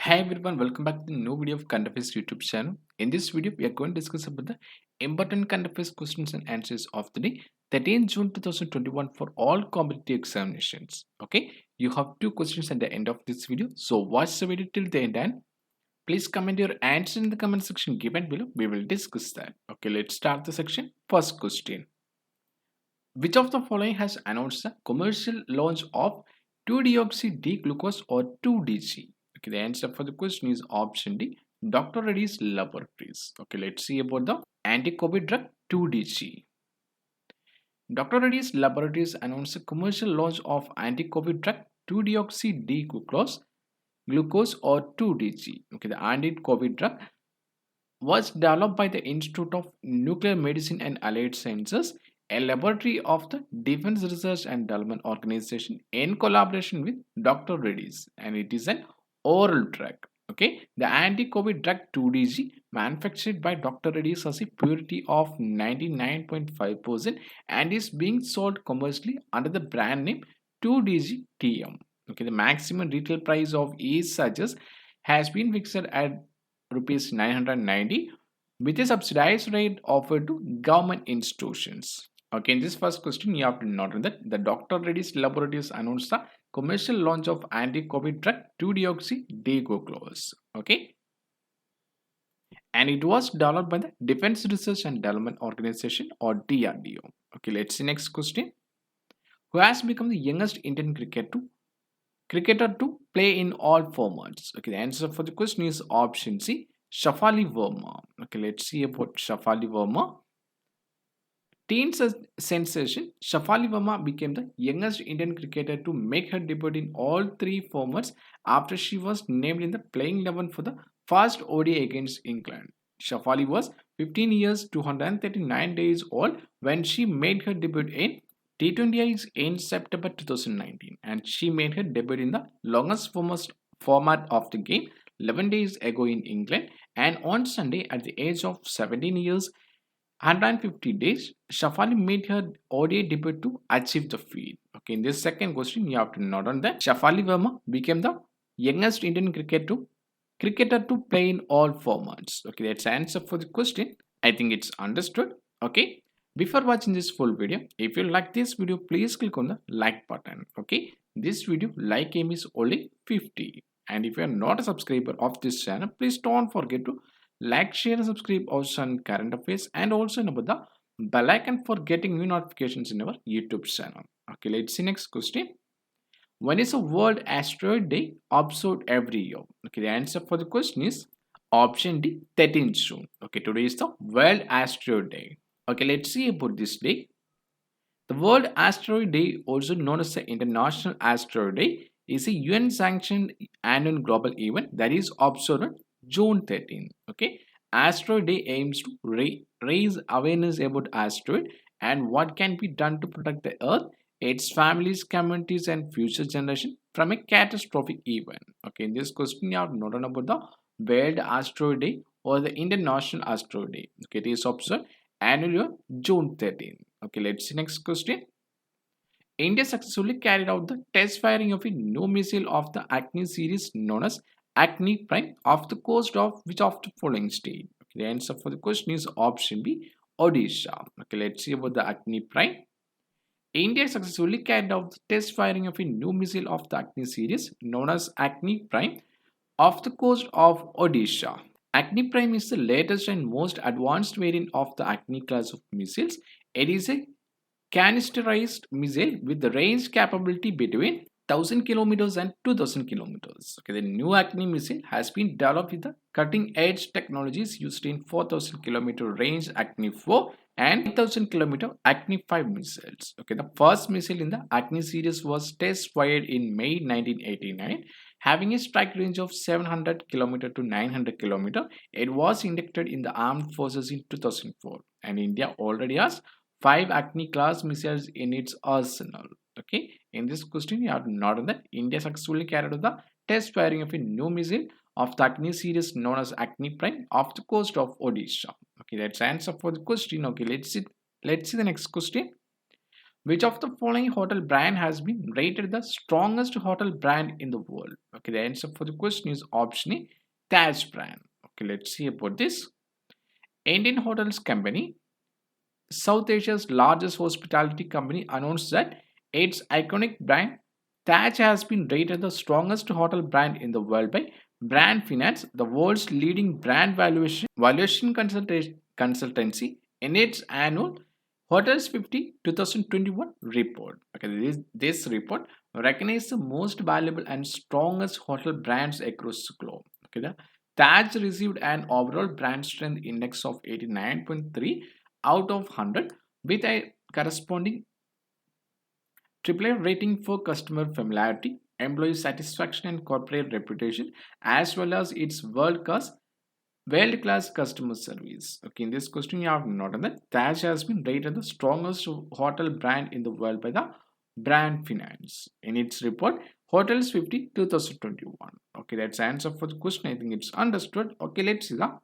Hi everyone, welcome back to the new video of Current Affairs YouTube channel. In this video, we are going to discuss about the important Current Affairs questions and answers of the day, 13th June 2021 for all competitive examinations. Okay, you have two questions at the end of this video, so watch the video till the end and please comment your answer in the comment section given below. We will discuss that. Okay, let's start the section. First question. Which of the following has announced the commercial launch of 2-deoxy-D-glucose or 2-DG? Okay, the answer for the question is option D, Dr. Reddy's Laboratories. Okay, let's see about the anti-COVID drug 2-DG. Dr. Reddy's Laboratories announced the commercial launch of anti-COVID drug 2-deoxy-D-glucose or 2-DG. Okay, the anti-COVID drug was developed by the Institute of Nuclear Medicine and Allied Sciences, a laboratory of the Defense Research and Development Organization in collaboration with Dr. Reddy's, and it is an oral drug. Okay, the anti-COVID drug 2-DG manufactured by Dr. Reddy's has a purity of 99.5% and is being sold commercially under the brand name 2-DG TM. Okay, the maximum retail price of each such has been fixed at rupees 990 with a subsidized rate offered to government institutions. Okay, in this first question, you have to note that the Dr. Reddy's Laboratories announced the commercial launch of anti-COVID drug 2-deoxy-D-glucose. Okay, and it was developed by the Defense Research and Development Organization or DRDO. Okay, let's see next question. Who has become the youngest Indian cricketer to play in all formats? Okay, the answer for the question is option C, Shafali Verma. Okay, let's see about Shafali Verma. Teen sensation, Shafali Verma became the youngest Indian cricketer to make her debut in all three formats after she was named in the playing 11 for the first ODI against England. Shafali was 15 years 239 days old when she made her debut in T20Is in September 2019, and she made her debut in the longest format of the game 11 days ago in England, and on Sunday at the age of 17 years 150 days, Shafali made her ODI debut to achieve the feat. Okay, in this second question, you have to note on that Shafali Verma became the youngest Indian cricketer to play in all formats. Okay, that's the answer for the question. I think it's understood. Okay, before watching this full video, if you like this video, please click on the like button. Okay, this video like aim is only 50, and if you are not a subscriber of this channel, please don't forget to like, share, and subscribe also on Current Affairs, and also enable the bell icon for getting new notifications in our YouTube channel. Okay, let's see next question. When is a World Asteroid Day observed every year? Okay, the answer for the question is option D, 13th June. Okay, today is the World Asteroid Day. Okay, let's see about this day. The World Asteroid Day, also known as the International Asteroid Day, is a UN-sanctioned annual global event that is observed on June 13th. Okay, Asteroid Day aims to raise awareness about asteroid and what can be done to protect the Earth, its families, communities, and future generation from a catastrophic event. Okay, in this question, you have not known about the World Asteroid Day or the International Asteroid Day. Okay, it is observed annually on June 13th. Okay, let's see next question. India successfully carried out the test firing of a new missile of the Agni series known as Agni Prime off the coast of which of the following state? Okay, the answer for the question is option B, Odisha. Okay, let's see about the Agni Prime. India successfully carried out the test firing of a new missile of the Agni series known as Agni Prime off the coast of Odisha. Agni Prime is the latest and most advanced variant of the Agni class of missiles. It is a canisterized missile with the range capability between 1000 kilometers and 2000 kilometers. Okay, the new Agni missile has been developed with the cutting edge technologies used in 4000 kilometer range Agni 4 and 8000 kilometer Agni 5 missiles. Okay, the first missile in the Agni series was test fired in May 1989, having a strike range of 700 km to 900 km. It was inducted in the armed forces in 2004, and India already has 5 Agni class missiles in its arsenal. Okay, in this question, you have to note that India successfully carried out the test firing of a new missile of the Agni series known as Agni Prime off the coast of Odisha. Okay, that's the answer for the question. Okay, let's see the next question. Which of the following hotel brand has been rated the strongest hotel brand in the world? Okay, the answer for the question is option A, Taj brand. Okay, let's see about this. Indian Hotels Company, South Asia's largest hospitality company, announced that its iconic brand Taj has been rated the strongest hotel brand in the world by Brand Finance, the world's leading brand valuation consultancy, in its annual Hotels 50 2021 report. Okay, this report recognizes the most valuable and strongest hotel brands across the globe. Okay, the Taj received an overall brand strength index of 89.3 out of 100 with a corresponding AAA rating for customer familiarity, employee satisfaction, and corporate reputation, as well as its world-class customer service. Okay, in this question, you have noted that Taj has been rated the strongest hotel brand in the world by the Brand Finance in its report Hotels 50 2021. Okay, that's the answer for the question. I think it's understood. Okay, let's see the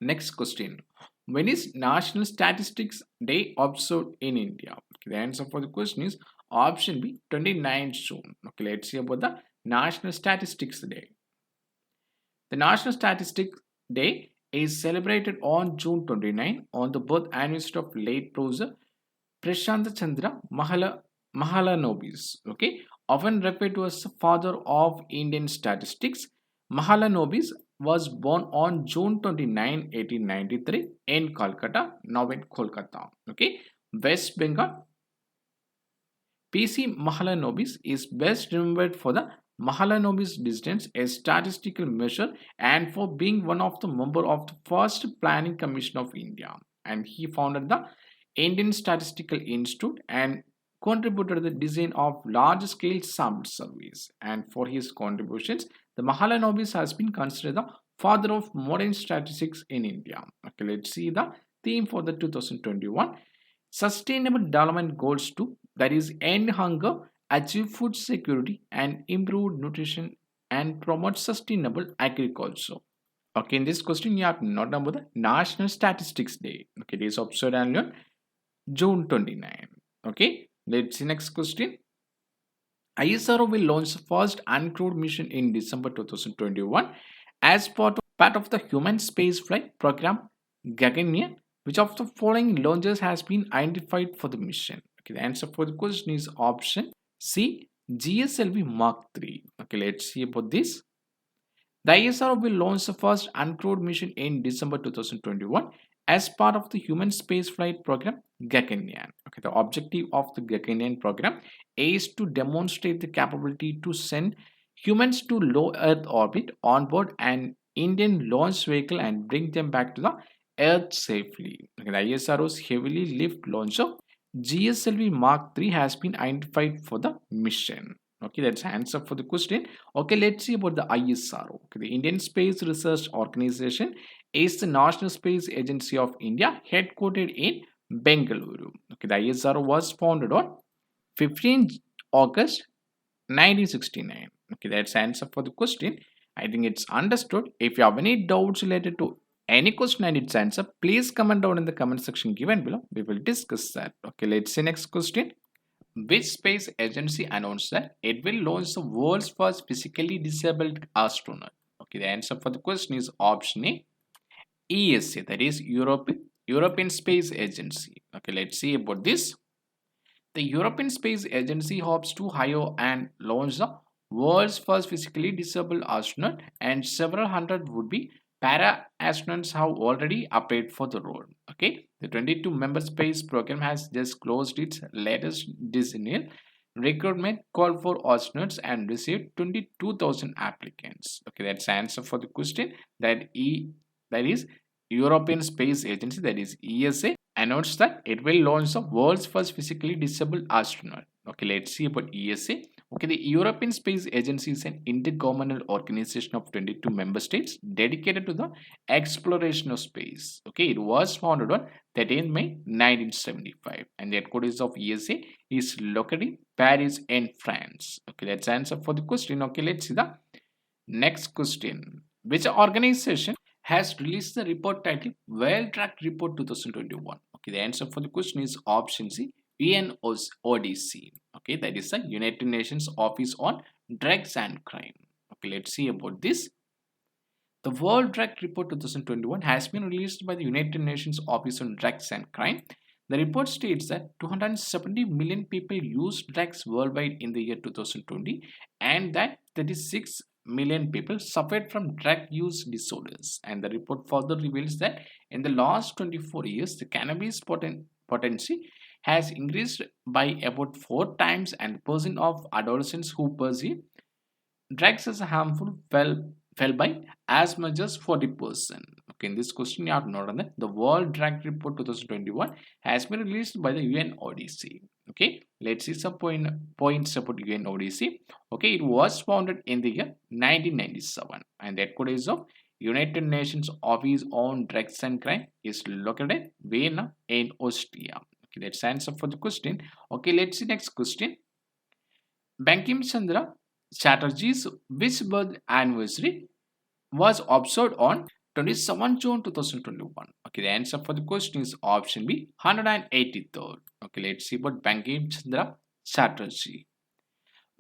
next question. When is National Statistics Day observed in India? Okay, the answer for the question is option B, 29th June. Okay, let's see about the National Statistics Day. The National Statistics Day is celebrated on June 29 on the birth anniversary of late Professor Prashant Chandra Mahalanobis. Okay, often referred to as the father of Indian statistics. Mahalanobis was born on June 29, 1893 in Kolkata, now in Kolkata. Okay, West Bengal. P.C. Mahalanobis is best remembered for the Mahalanobis distance, a statistical measure, and for being one of the members of the first Planning Commission of India. And he founded the Indian Statistical Institute and contributed to the design of large-scale sample surveys. And for his contributions, the Mahalanobis has been considered the father of modern statistics in India. Okay, let's see the theme for the 2021 Sustainable Development Goals 2, that is end hunger, achieve food security, and improve nutrition and promote sustainable agriculture. Okay, in this question, you have to note about the National Statistics Day. Okay, it is observed on June 29. Okay, let's see next question. ISRO will launch the first uncrewed mission in December 2021 as part of the human spaceflight program Gaganyaan. Which of the following launches has been identified for the mission? Okay, the answer for the question is option C, GSLV Mark III. Okay, let's see about this. The ISRO will launch the first uncrewed mission in December 2021 as part of the human spaceflight program Gaganyaan. Okay, the objective of the Gaganyaan program is to demonstrate the capability to send humans to low Earth orbit on board an Indian launch vehicle and bring them back to the Earth safely. Okay, the ISRO's heavily lift launcher GSLV Mark III has been identified for the mission. Okay, that's the answer for the question. Okay, let's see about the ISRO. Okay, the Indian Space Research Organization is the National Space Agency of India, headquartered in Bengaluru. Okay, the ISRO was founded on 15 August 1969. Okay, that's the answer for the question. I think it's understood. If you have any doubts related to any question and its answer, please comment down in the comment section given below. We will discuss that. Okay, let's see next question. Which space agency announced that it will launch the world's first physically disabled astronaut? Okay, the answer for the question is option A, ESA, that is European Space Agency. Okay, let's see about this. The European Space Agency hopes to hire and launch the world's first physically disabled astronaut, and several hundred would-be para astronauts have already applied for the role. Okay, the 22-member space program has just closed its latest decennial recruitment call for astronauts and received 22,000 applicants. Okay, that's the answer for the question. That is European Space Agency, that is ESA, announced that it will launch the world's first physically disabled astronaut. Okay, let's see about ESA. Okay, the European Space Agency is an intergovernmental organization of 22 member states dedicated to the exploration of space. Okay, it was founded on 13 May 1975, and the headquarters of ESA is located in Paris in France. Okay, that's the answer for the question. Okay, let's see the next question. Which organization has released the report titled Well Tracked Report 2021? Okay, the answer for the question is option C, UNODC. Okay, that is the United Nations Office on Drugs and Crime. Okay, let's see about this. The World Drug Report 2021 has been released by the United Nations Office on Drugs and Crime. The report states that 270 million people used drugs worldwide in the year 2020 and that 36 million people suffered from drug use disorders. And the report further reveals that in the last 24 years, the cannabis potency has increased by about 4 times, and the percent of adolescents who perceive drugs as harmful fell by as much as 40%. Okay, in this question you have to note on that the World Drug Report 2021 has been released by the UNODC. Okay, let's see some points about UNODC. Okay, it was founded in the year 1997 and the headquarters of United Nations Office on Drugs and Crime is located in Vienna in Austria. Okay, let's answer for the question. Okay, let's see next question. Bankim Chandra Chatterjee's which birth anniversary was observed on 27 June 2021? Okay, the answer for the question is option B, 183rd. Okay, let's see about Bankim Chandra Chatterjee.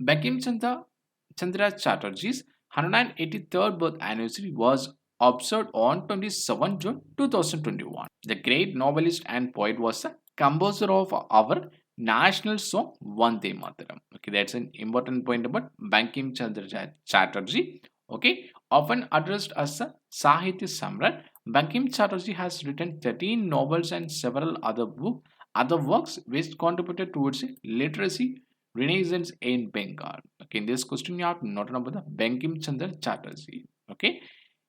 Bankim Chandra Chatterjee's 183rd birth anniversary was observed on 27 June 2021. The great novelist and poet was the composer of our national song Vande Mataram. Okay, that's an important point about Bankim Chandra Chatterjee. Okay, often addressed as a Sahitya Samrat, Bankim Chatterjee has written 13 novels and several other works which contributed towards literacy renaissance in Bengal. Okay, in this question you have to note about the Bankim Chandra Chatterjee. Okay,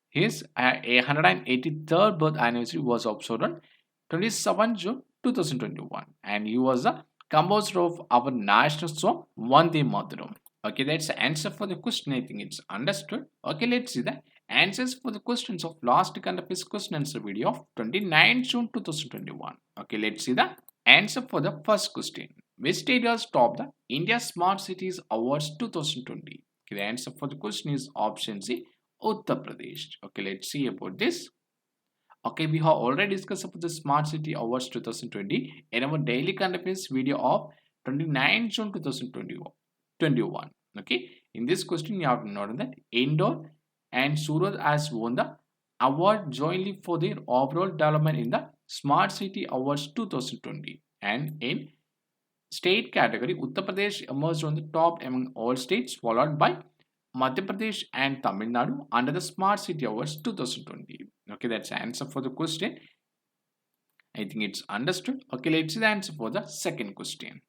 his 183rd birth anniversary was observed on 27 June 2021 and he was the composer of our national song Vande Mataram. Okay, that's the answer for the question. I think it's understood. Okay, let's see the answers for the questions of last kind of his question answer video of 29 June 2021. Okay, let's see the answer for the first question. Which state has topped the India Smart Cities Awards 2020? Okay, the answer for the question is option C, Uttar Pradesh. Okay, let's see about this. Okay, we have already discussed about the Smart City Awards 2020 in our daily current affairs video of 29 June 2021. Okay, in this question you have to note that Indore and Surat has won the award jointly for their overall development in the Smart City Awards 2020. And in state category, Uttar Pradesh emerged on the top among all states, followed by Madhya Pradesh and Tamil Nadu under the Smart City Awards 2020. Okay, that's the answer for the question. I think it's understood. Okay, let's see the answer for the second question.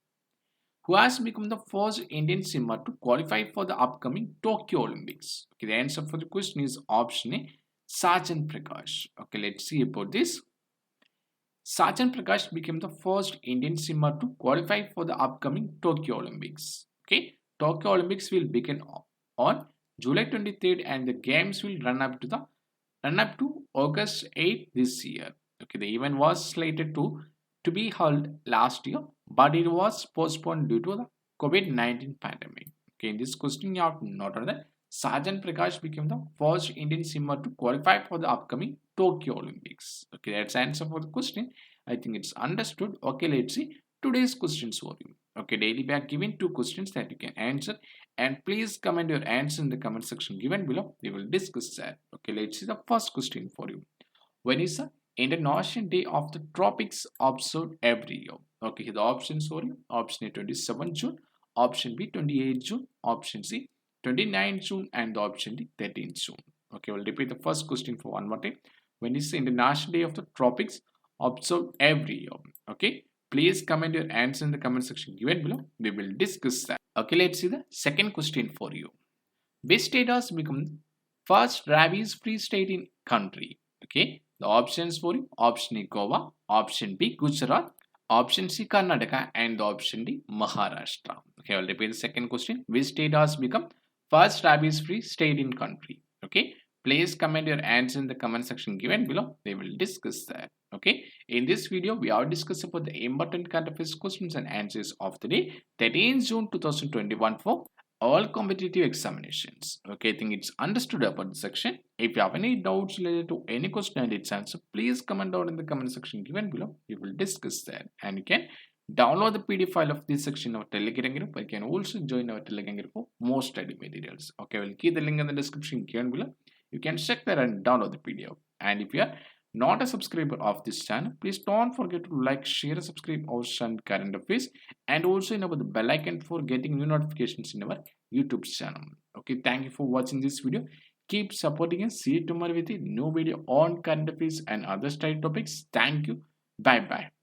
Who has become the first Indian swimmer to qualify for the upcoming Tokyo Olympics? Okay, the answer for the question is option A, Sajan Prakash. Okay, let's see about this. Sajan Prakash became the first Indian swimmer to qualify for the upcoming Tokyo Olympics. Okay, Tokyo Olympics will begin on July 23rd and the games will run up to August 8th this year. Okay, the event was slated to be held last year, but it was postponed due to the COVID-19 pandemic. Okay, in this question you have to note that Sajan Prakash became the first Indian swimmer to qualify for the upcoming Tokyo Olympics. Okay, that's the answer for the question. I think it's understood. Okay, let's see today's questions for you. Okay, daily we are giving 2 questions that you can answer and please comment your answer in the comment section given below. We will discuss that. Okay, let's see the first question for you. When is the International Day of the Tropics observed every year? Okay, here the options for you. Option A, 27 June, option B, 28 June, option C, 29 June, and the option D, 13 June. Okay, we'll repeat the first question for one more time. When is the International Day of the Tropics observed every year? Okay, please comment your answer in the comment section given below. We will discuss that. Okay, let's see the second question for you. Which state has become the first rabies-free state in country? Okay, the options for you. Option A, Goa, option B, Gujarat, option C, Karnataka, and the option D, Maharashtra. Okay, I'll repeat the second question. Which state has become first rabies-free state in country? Okay, please comment your answer in the comment section given below. We will discuss that. Okay, in this video we are discussing about the important kind of questions and answers of the day 13 June 2021 for all competitive examinations. Okay, I think it's understood about the section. If you have any doubts related to any question and its answer, please comment down in the comment section given below. We will discuss that and you can Download the PDF file of this section of Telegram group. You can also join our Telegram group for more study materials. Okay, we'll keep the link in the description given below. You can check there and download the PDF. And if you are not a subscriber of this channel, please don't forget to like, share, subscribe our channel current affairs, and also enable the bell icon for getting new notifications in our YouTube channel. Okay, thank you for watching this video. Keep supporting us. See you tomorrow with a new video on current affairs and other study topics. Thank you. Bye bye.